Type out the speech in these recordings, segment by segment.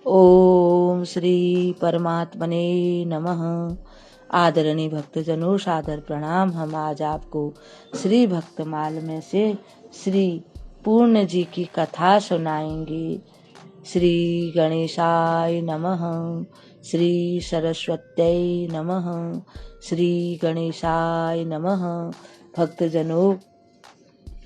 ओम श्री परमात्मने नमः। आदरणीय भक्तजनों, सादर प्रणाम। हम आज आपको श्री भक्तमाल में से श्री पूर्ण जी की कथा सुनाएंगे। श्री गणेशाय नमः, श्री सरस्वत्यै नमः, श्री गणेशाय नमः। भक्तजनों,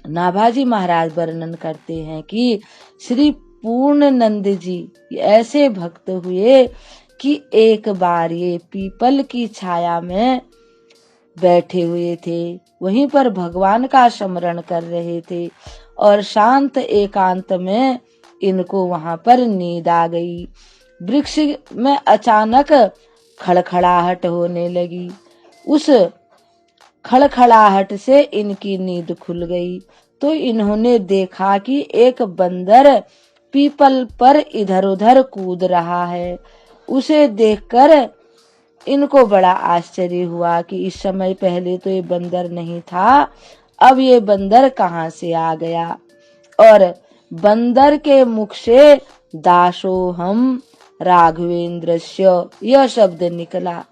नाभाजी महाराज वर्णन करते हैं कि श्री पूर्णानंद जी ऐसे भक्त हुए कि एक बार ये पीपल की छाया में बैठे हुए थे। वहीं पर भगवान का स्मरण कर रहे थे और शांत एकांत में इनको वहां पर नींद आ गई। वृक्ष में अचानक खड़खड़ाहट होने लगी। उस खड़खड़ाहट से इनकी नींद खुल गई तो इन्होंने देखा कि एक बंदर पीपल पर इधर उधर कूद रहा है। उसे देखकर इनको बड़ा आश्चर्य हुआ कि इस समय पहले तो ये बंदर नहीं था, अब ये बंदर कहाँ से आ गया। और बंदर के मुख से दासोहम राघवेंद्रस्य यह शब्द निकला।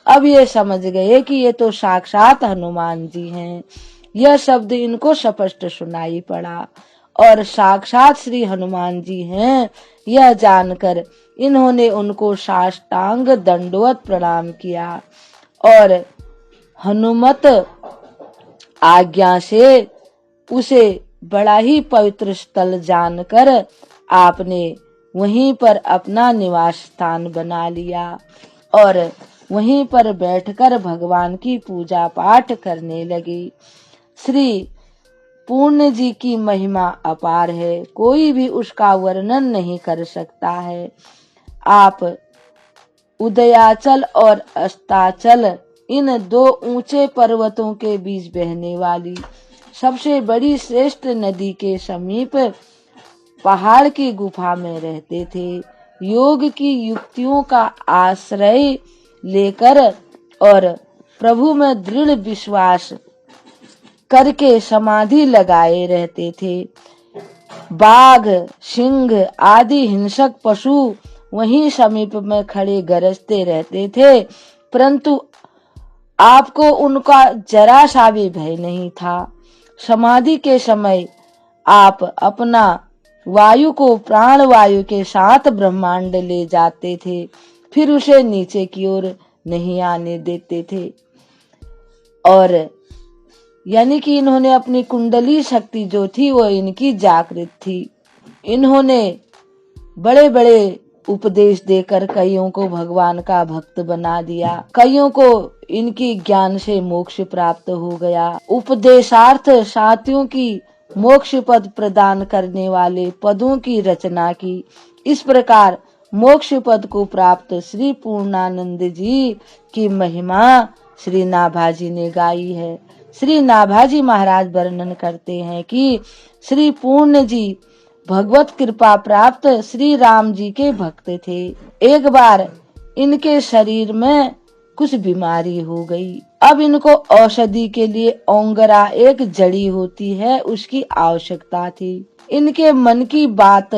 अब ये समझ गए कि ये तो साक्षात हनुमान जी हैं। यह शब्द इनको स्पष्ट सुनाई पड़ा और साक्षात श्री हनुमान जी हैं यह जानकर इन्होंने उनको साष्टांग दंडवत प्रणाम किया और हनुमत आज्ञा से उसे बड़ा ही पवित्र स्थल जानकर आपने वहीं पर अपना निवास स्थान बना लिया और वहीं पर बैठकर भगवान की पूजा पाठ करने लगे। श्री पूर्ण जी की महिमा अपार है, कोई भी उसका वर्णन नहीं कर सकता है। आप उदयाचल और अस्ताचल इन दो ऊंचे पर्वतों के बीच बहने वाली सबसे बड़ी श्रेष्ठ नदी के समीप पहाड़ की गुफा में रहते थे। योग की युक्तियों का आश्रय लेकर और प्रभु में दृढ़ विश्वास करके समाधि लगाए रहते थे। बाघ, सिंह आदि हिंसक पशु वहीं समीप में खड़े गरजते रहते थे, परंतु आपको उनका जरा सा भी भय नहीं था। समाधि के समय आप अपना वायु को प्राण वायु के साथ ब्रह्मांड ले जाते थे, फिर उसे नीचे की ओर नहीं आने देते थे। और यानी कि इन्होंने अपनी कुंडली शक्ति जो थी वो इनकी जागृत थी। इन्होंने बड़े बड़े उपदेश देकर कईयों को भगवान का भक्त बना दिया, कईयों को इनकी ज्ञान से मोक्ष प्राप्त हो गया। उपदेशार्थ साथियों की मोक्ष पद प्रदान करने वाले पदों की रचना की। इस प्रकार मोक्ष पद को प्राप्त श्री पूर्णानंद जी की महिमा श्री नाभाजी ने गाई है। श्री नाभाजी महाराज वर्णन करते हैं कि श्री पूर्ण जी भगवत कृपा प्राप्त श्री राम जी के भक्त थे। एक बार इनके शरीर में कुछ बीमारी हो गई। अब इनको औषधि के लिए ओंगरा एक जड़ी होती है, उसकी आवश्यकता थी। इनके मन की बात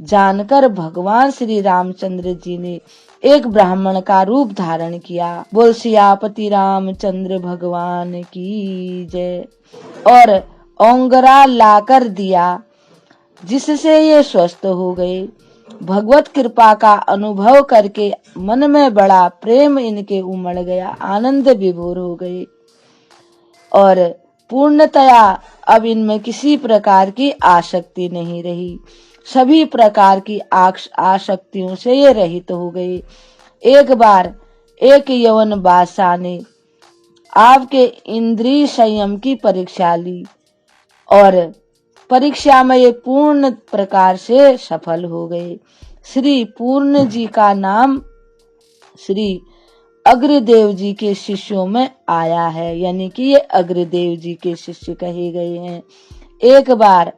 जानकर भगवान श्री रामचंद्र जी ने एक ब्राह्मण का रूप धारण किया। बोल सियापति रामचंद्र भगवान की जय। और ओंगरा लाकर दिया, जिससे ये स्वस्थ हो गए। भगवत कृपा का अनुभव करके मन में बड़ा प्रेम इनके उमड़ गया, आनंद विभोर हो गए और पूर्णतया अब इनमें किसी प्रकार की आसक्ति नहीं रही। सभी प्रकार की आसक्तियों से ये रहित हो गए। एक बार एक यवन बादशाह ने आपके इंद्रिय संयम की परीक्षा ली और परीक्षा में ये पूर्ण प्रकार से सफल हो गए। श्री पूर्ण जी का नाम श्री अग्रदेव जी के शिष्यों में आया है, यानी कि ये अग्रदेव जी के शिष्य कहे गए हैं। एक बार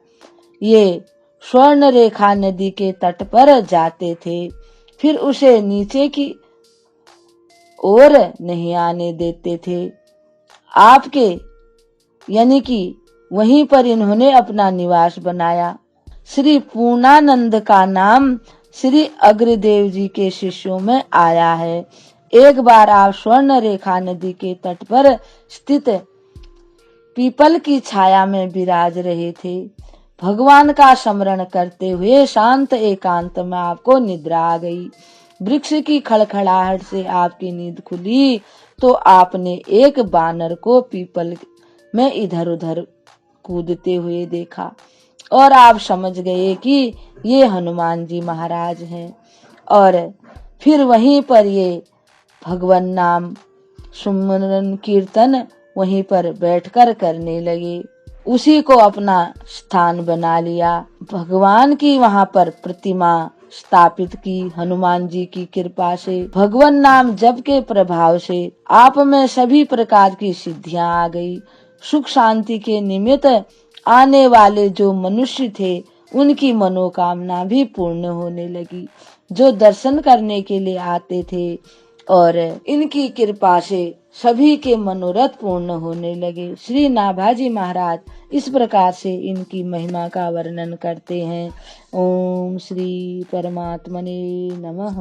ये स्वर्ण रेखा नदी के तट पर जाते थे, फिर उसे नीचे की ओर नहीं आने देते थे। आपके यानी कि वहीं पर इन्होंने अपना निवास बनाया। श्री पूर्णानंद का नाम श्री अग्रदेव जी के शिष्यों में आया है। एक बार आप स्वर्ण रेखा नदी के तट पर स्थित पीपल की छाया में विराज रहे थे। भगवान का स्मरण करते हुए शांत एकांत में आपको निद्रा आ गई। वृक्ष की खड़खड़ाहट से आपकी नींद खुली तो आपने एक बानर को पीपल में इधर उधर कूदते हुए देखा और आप समझ गए कि ये हनुमान जी महाराज हैं। और फिर वहीं पर ये भगवान नाम सुमरन कीर्तन वहीं पर बैठकर करने लगे। उसी को अपना स्थान बना लिया। भगवान की वहां पर प्रतिमा स्थापित की। हनुमान जी की कृपा से, भगवान नाम जप के प्रभाव से आप में सभी प्रकार की सिद्धियां आ गई। सुख शांति के निमित्त आने वाले जो मनुष्य थे उनकी मनोकामना भी पूर्ण होने लगी। जो दर्शन करने के लिए आते थे और इनकी कृपा से सभी के मनोरथ पूर्ण होने लगे। श्री नाभाजी महाराज इस प्रकार से इनकी महिमा का वर्णन करते हैं। ओम श्री परमात्मने नमः।